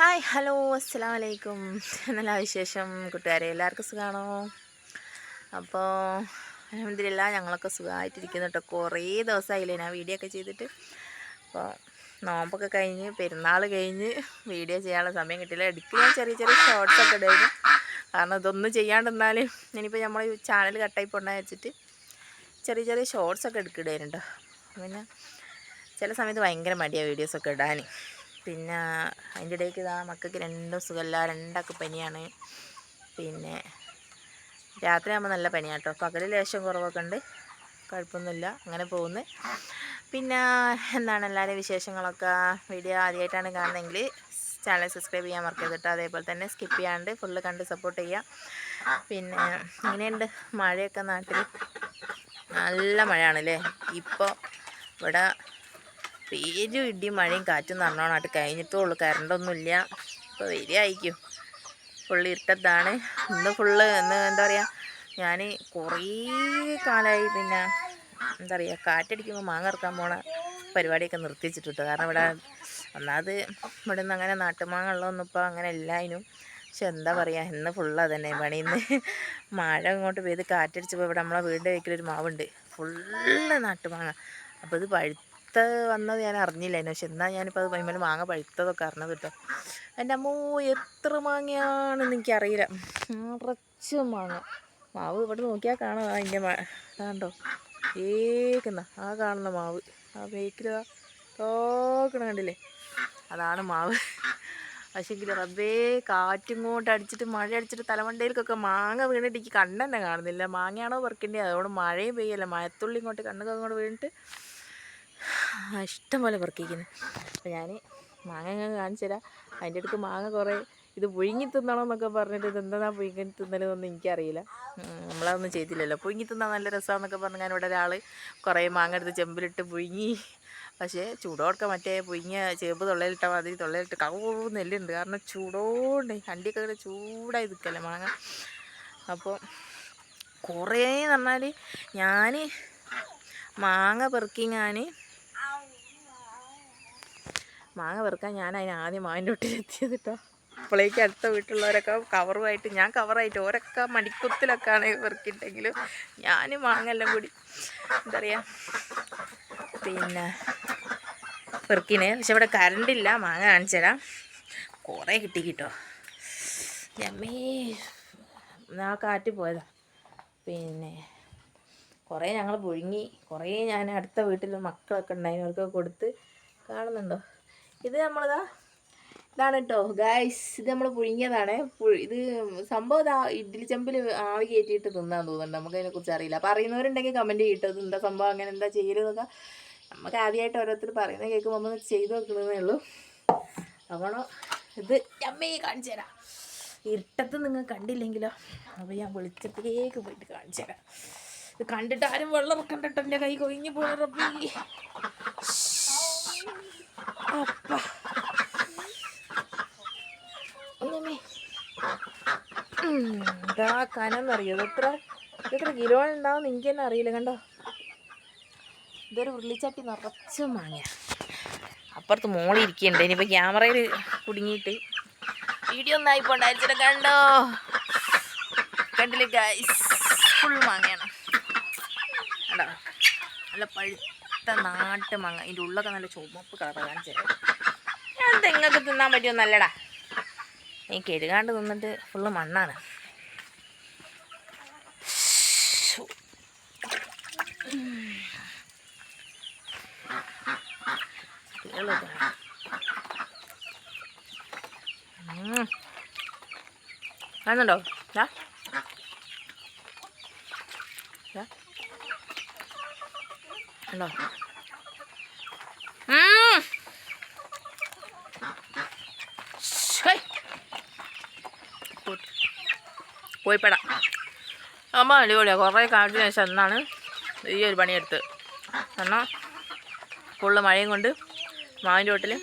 Hi hello അസ്സലാമു അലൈക്കും. നല്ല വിശേഷം കൂട്ടുകാരെ, എല്ലാവർക്കും സുഖമാണോ? അപ്പോൾ അൽഹംദുലില്ലാഹ് ഞങ്ങളൊക്കെ സുഖമായിട്ടിരിക്കുന്നു കേട്ടോ. കുറേ ദിവസമായില്ലേ ഞാൻ വീഡിയോ ഒക്കെ ചെയ്തിട്ട്. അപ്പോൾ നോമ്പൊക്കെ കഴിഞ്ഞ് പെരുന്നാൾ കഴിഞ്ഞ് വീഡിയോ ചെയ്യാനുള്ള സമയം കിട്ടില്ല. ഇടയ്ക്ക് ഞാൻ ചെറിയ ചെറിയ ഷോർട്സൊക്കെ ഇടായിരുന്നു. കാരണം ഇതൊന്നും ചെയ്യാണ്ടിരുന്നാൽ ഇനിയിപ്പോൾ നമ്മൾ ചാനൽ കട്ടായി പോകണമെന്ന് വെച്ചിട്ട് ചെറിയ ചെറിയ ഷോർട്സൊക്കെ എടുക്കിടായിരുന്നു കേട്ടോ. പിന്നെ ചില സമയത്ത് ഭയങ്കര മടിയാണ് വീഡിയോസൊക്കെ ഇടാൻ. പിന്നെ അതിൻ്റെ ഇടയ്ക്ക് ഇതാ മക്കൾക്ക് രണ്ടും സുഖമില്ല, രണ്ടാൾക്ക് പനിയാണ്. പിന്നെ രാത്രി ആകുമ്പോൾ നല്ല പനിയാണ് കേട്ടോ. പകൽ ലേശം കുറവൊക്കെ ഉണ്ട്, കുഴപ്പമൊന്നുമില്ല, അങ്ങനെ പോകുന്നു. പിന്നെ എന്താണ് എല്ലാവരും വിശേഷങ്ങളൊക്കെ? വീഡിയോ ആദ്യമായിട്ടാണ് കാണുന്നതെങ്കിൽ ചാനൽ സബ്സ്ക്രൈബ് ചെയ്യാൻ മറക്കരുത് കേട്ടോ. അതേപോലെ തന്നെ സ്കിപ്പ് ചെയ്യാണ്ട് ഫുള്ള് കണ്ട് സപ്പോർട്ട് ചെയ്യുക. പിന്നെ ഇങ്ങനെയുണ്ട് മഴയൊക്കെ നാട്ടിൽ? നല്ല മഴയാണല്ലേ ഇപ്പോൾ. ഇവിടെ പേരും ഇടിയും മഴയും കാറ്റും നല്ലോണമായിട്ട് കഴിഞ്ഞിട്ടുള്ളൂ. കറണ്ടൊന്നുമില്ല. ഇപ്പോൾ വരികയായിരിക്കും. ഫുള്ള് ഇരുട്ടത്താണ് ഇന്ന്. ഫുള്ള് ഇന്ന് എന്താ പറയുക, ഞാൻ കുറേ കാലമായി പിന്നെ എന്താ പറയുക കാറ്റടിക്കുമ്പോൾ മാങ്ങ ഇറക്കാൻ പോണ പരിപാടിയൊക്കെ നിർത്തിച്ചിട്ടുണ്ട്. കാരണം ഇവിടെ ഒന്നാമത് ഇവിടെ നിന്ന് അങ്ങനെ നാട്ടുമാങ്ങ ഉള്ളതൊന്നും ഇപ്പോൾ അങ്ങനെ എല്ലാതിനും. പക്ഷെ എന്താ പറയുക, ഇന്ന് ഫുള്ള് അതന്നെ പണി. ഇന്ന് മഴ ഇങ്ങോട്ട് പെയ്ത് കാറ്റടിച്ചപ്പോൾ ഇവിടെ നമ്മളെ വീടിൻ്റെ വീട്ടിലൊരു മാവുണ്ട്, ഫുള്ള് നാട്ടുമാങ്ങ. അപ്പോൾ ഇത് വന്നത് ഞാൻ അറിഞ്ഞില്ലായിരുന്നു. പക്ഷെ എന്നാൽ ഞാനിപ്പോൾ അത് പൈമൽ മാങ്ങ പഴുത്തതൊക്കെ അറിഞ്ഞത് കേട്ടോ. എൻ്റെ അമ്മോ എത്ര മാങ്ങയാണെന്ന് എനിക്കറിയില്ല. നിറച്ച് മാങ്ങ. മാവ് ഇവിടെ നോക്കിയാൽ കാണാം. അതിൻ്റെ കണ്ടോ കേൾക്കുന്ന ആ കാണുന്ന മാവ്, ആ ബേക്കിൽ തോക്കണ കണ്ടില്ലേ, അതാണ് മാവ്. പക്ഷേങ്കിൽ റബ്ബേ കാറ്റിങ്ങോട്ട് അടിച്ചിട്ട് മഴ അടിച്ചിട്ട് തലമണ്ടയിലേക്കൊക്കെ മാങ്ങ വീണിട്ട് എനിക്ക് കണ്ണെന്നെ കാണുന്നില്ല. മാങ്ങയാണോ പെറുക്കേണ്ടത്? അതുകൊണ്ട് മഴയും പെയ്യല്ല, മഴത്തുള്ളി ഇങ്ങോട്ട് കണ്ണൊക്കെ അങ്ങോട്ട് വീണിട്ട് ഇഷ്ടം പോലെ പെറുക്കിക്കുന്നു. അപ്പോൾ ഞാൻ മാങ്ങ ഞാൻ കാണിച്ചു തരാം. അതിൻ്റെ അടുത്ത് മാങ്ങ കുറേ ഇത് പുഴുങ്ങി തിന്നണമെന്നൊക്കെ പറഞ്ഞിട്ട് ഇതെന്താ പുഴുങ്ങി തിന്നലെന്നൊന്നും എനിക്കറിയില്ല. നമ്മളതൊന്നും ചെയ്തില്ലല്ലോ. പുഴുങ്ങി തിന്നാൻ നല്ല രസമാണെന്നൊക്കെ പറഞ്ഞ് ഞാനിവിടെ ഒരാൾ കുറേ മാങ്ങ എടുത്ത് ചെമ്പിലിട്ട് പുഴുങ്ങി. പക്ഷേ ചൂടോടൊക്കെ മറ്റേ പുഴുങ്ങിയ ചേമ്പ് തൊള്ളയിലിട്ട മാതിരി തൊള്ളയിലിട്ട് നെല്ലുണ്ട്. കാരണം ചൂടോണ്ട് അണ്ടിയൊക്കെ ഇങ്ങനെ ചൂടായി നിൽക്കല്ലേ മാങ്ങ. അപ്പോൾ കുറേ എന്ന് പറഞ്ഞാൽ ഞാൻ മാങ്ങ പെറുക്കാൻ ഞാൻ അതിന് ആദ്യം മാവിൻ്റെ ഒട്ടിലെത്തിയത് കേട്ടോ. അപ്പോഴേക്ക് അടുത്ത വീട്ടിലുള്ളവരൊക്കെ കവറുമായിട്ട്, ഞാൻ കവറായിട്ട്, ഓരൊക്കെ മണിക്കുത്തിലൊക്കെയാണ് പെറുക്കിയിട്ടെങ്കിലും ഞാൻ മാങ്ങെല്ലാം കൂടി എന്താ പറയുക പിന്നെ പെറുക്കിന്. പക്ഷെ ഇവിടെ കറണ്ടില്ല. മാങ്ങ കാണിച്ചു തരാം. കുറേ കിട്ടി കേട്ടോ. അമ്മേ ആ കാറ്റ് പോയതാ. പിന്നെ കുറേ ഞങ്ങൾ പുഴുങ്ങി, കുറേ ഞാൻ അടുത്ത വീട്ടിൽ മക്കളൊക്കെ ഉണ്ടായിരുന്നു, അവർക്കൊക്കെ കൊടുത്ത്. കാണുന്നുണ്ടോ? ഇത് ഇതാണ് കേട്ടോ ഗായ്സ്. ഇത് നമ്മൾ പുഴുങ്ങിയതാണ്. ഇത് സംഭവം ഇഡ്ഡലി ചെമ്പിൽ ആവി കയറ്റിയിട്ട് തിന്നാൻ തോന്നുന്നുണ്ട്. നമുക്കതിനെക്കുറിച്ച് അറിയില്ല. അപ്പോൾ അറിയുന്നവരുണ്ടെങ്കിൽ കമൻറ്റ് ചെയ്തിട്ട് എന്താ സംഭവം, അങ്ങനെ എന്താ ചെയ്യരുതെന്നൊക്കെ. നമുക്ക് ആദ്യമായിട്ട് ഓരോരുത്തർ പറയുന്നത് കേൾക്കുമ്പോൾ നമ്മൾ ചെയ്ത് വെക്കണമെന്നേ ഉള്ളൂ. അങ്ങനെ ഇത് അമ്മേ കാണിച്ചു തരാം. ഇരുട്ടത്ത് നിങ്ങൾ കണ്ടില്ലെങ്കിലോ, അപ്പോൾ ഞാൻ വെളിച്ചത്തേക്ക് പോയിട്ട് കാണിച്ചു തരാം. ഇത് കണ്ടിട്ട് ആരും വെള്ളം ഇറക്കണ്ടിട്ട് എൻ്റെ കൈ കൊഴിഞ്ഞു പോയ റബ്ബി. അപ്പ ഇതാ കനന്നറിയോ? എത്ര കിലോ ഉണ്ടാവും എനിക്ക് തന്നെ അറിയില്ല. കണ്ടോ, ഇതൊരു ഉരുളിച്ചട്ടി നിറച്ച് മാങ്ങ. അപ്പുറത്ത് മോളിൽ ഇരിക്കുന്നുണ്ട്. ഇനിയിപ്പോൾ ക്യാമറയിൽ കുടുങ്ങിയിട്ട് വീഡിയോ ഒന്നും ആയിപ്പോണ്ടായിരിച്ചിട്ട്. കണ്ടോ, കണ്ടില്ലേ ഗൈസ്, ഫുൾ മാങ്ങയാണ്. കണ്ടോ, നല്ല പഴുത്ത നാട്ട് മാങ്ങ. ഇതിൻ്റെ ഉള്ളൊക്കെ നല്ല ചുമപ്പ് കളറ്. കാണിച്ചത് ഞാൻ തെങ്ങൊക്കെ തിന്നാൻ പറ്റുമെന്നല്ലടാ. ഈ കെഴുകാണ്ട് തിന്നിട്ട് ഫുള്ള് മണ്ണാണ്. കാണുന്നുണ്ടോ? ഉണ്ടോ? പോയിപ്പെടാ അമ്മ അടിപൊളിയാണ്. കുറേ കാലത്തിന് ശേഷം എന്നാണ് ഈ ഒരു പണിയെടുത്ത്. കാരണം ഫുള്ള് മഴയും കൊണ്ട് മാവിൻ്റെ വീട്ടിൽ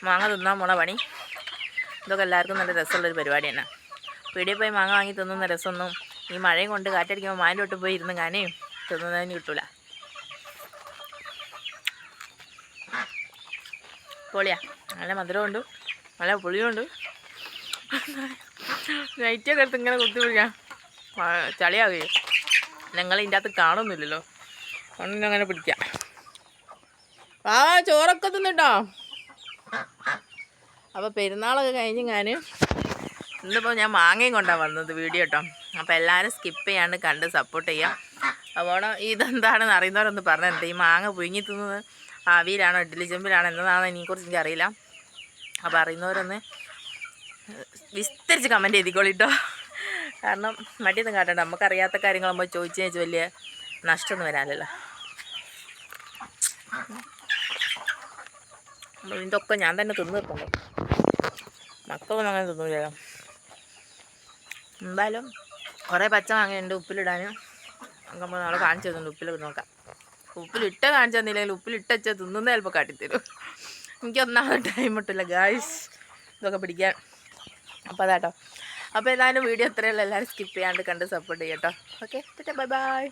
മാങ്ങ തിന്നാൻ പോണ പണി. ഇതൊക്കെ എല്ലാവർക്കും നല്ല രസമുള്ളൊരു പരിപാടി തന്നെ. പീടിയിൽ പോയി മാങ്ങ വാങ്ങി തിന്നുന്ന രസമൊന്നും ഈ മഴയും കൊണ്ട് കാറ്റടിക്കുമ്പോൾ മാവിൻ്റെ വീട്ടിൽ പോയി ഇരുന്ന് ഞാനേ തിന്നുന്നതിന് കിട്ടൂല. പൊളിയാ, നല്ല മധുരമുണ്ട്. നല്ല പുളിയുണ്ട്. നൈറ്റൊക്കെ എടുത്ത് ഇങ്ങനെ കുത്തി പിടിക്കാം, ചളിയാകുകയും നിങ്ങൾ ഇതിൻ്റെ അകത്ത് കാണുന്നില്ലല്ലോ, അതുകൊണ്ട് അങ്ങനെ പിടിക്കാം. ആ ചോറൊക്കെ തിന്നിട്ടോ. അപ്പോൾ പെരുന്നാളൊക്കെ കഴിഞ്ഞ് ഇന്നിപ്പോൾ ഞാൻ മാങ്ങയും കൊണ്ടാണ് വന്നത് വീഡിയോ കേട്ടോ. അപ്പോൾ എല്ലാവരും സ്കിപ്പ് ചെയ്യാണ്ട് കണ്ട് സപ്പോർട്ട് ചെയ്യാം. അപ്പോൾ ഇതെന്താണെന്ന് അറിയുന്നവരൊന്ന് പറഞ്ഞിട്ടുണ്ട്. ഈ മാങ്ങ പുഴുങ്ങി തിന്നത് ആവിയിലാണോ ഇഡ്ഡലി ചെമ്പിലാണോ എന്നതാണോ ഇതിനെക്കുറിച്ച് എനിക്കറിയില്ല. അപ്പോൾ അറിയുന്നവരൊന്ന് വിസ്തരിച്ച് കമൻറ്റ് ചെയ്തിക്കോളിട്ടോ. കാരണം മടിയൊന്നും കാട്ടണ്ട, നമുക്കറിയാത്ത കാര്യങ്ങൾ നമ്മൾ ചോദിച്ചു വലിയ നഷ്ടമൊന്നും വരാനല്ലോ. അപ്പോൾ ഇതൊക്കെ ഞാൻ തന്നെ തിന്ന് തീർക്കണ്ടോ, മക്കളൊന്നും അങ്ങനെ തിന്നില്ലല്ലോ. എന്തായാലും കുറേ പച്ച മാങ്ങയുണ്ട് ഉപ്പിലിടാനും. നമുക്ക് നാളെ കാണിച്ചു തരുന്നുണ്ട്, ഉപ്പിലിട്ട് നോക്കാം. ഉപ്പിലിട്ട കാണിച്ചു തന്നില്ലെങ്കിൽ ഉപ്പിലിട്ട് വെച്ചാൽ തിന്നുന്ന ചിലപ്പോൾ കാട്ടിത്തരും. എനിക്കൊന്നാമത് ടൈം കിട്ടില്ല ഗായ്സ് ഇതൊക്കെ പിടിക്കാൻ. അപ്പോൾ അതാട്ടോ. അപ്പോൾ ഏതായാലും വീഡിയോ ഇത്രയുള്ള എല്ലാവരും സ്കിപ്പ് ചെയ്യാണ്ട് കണ്ട് സപ്പോർട്ട് ചെയ്യട്ടോ. Okay, bye by.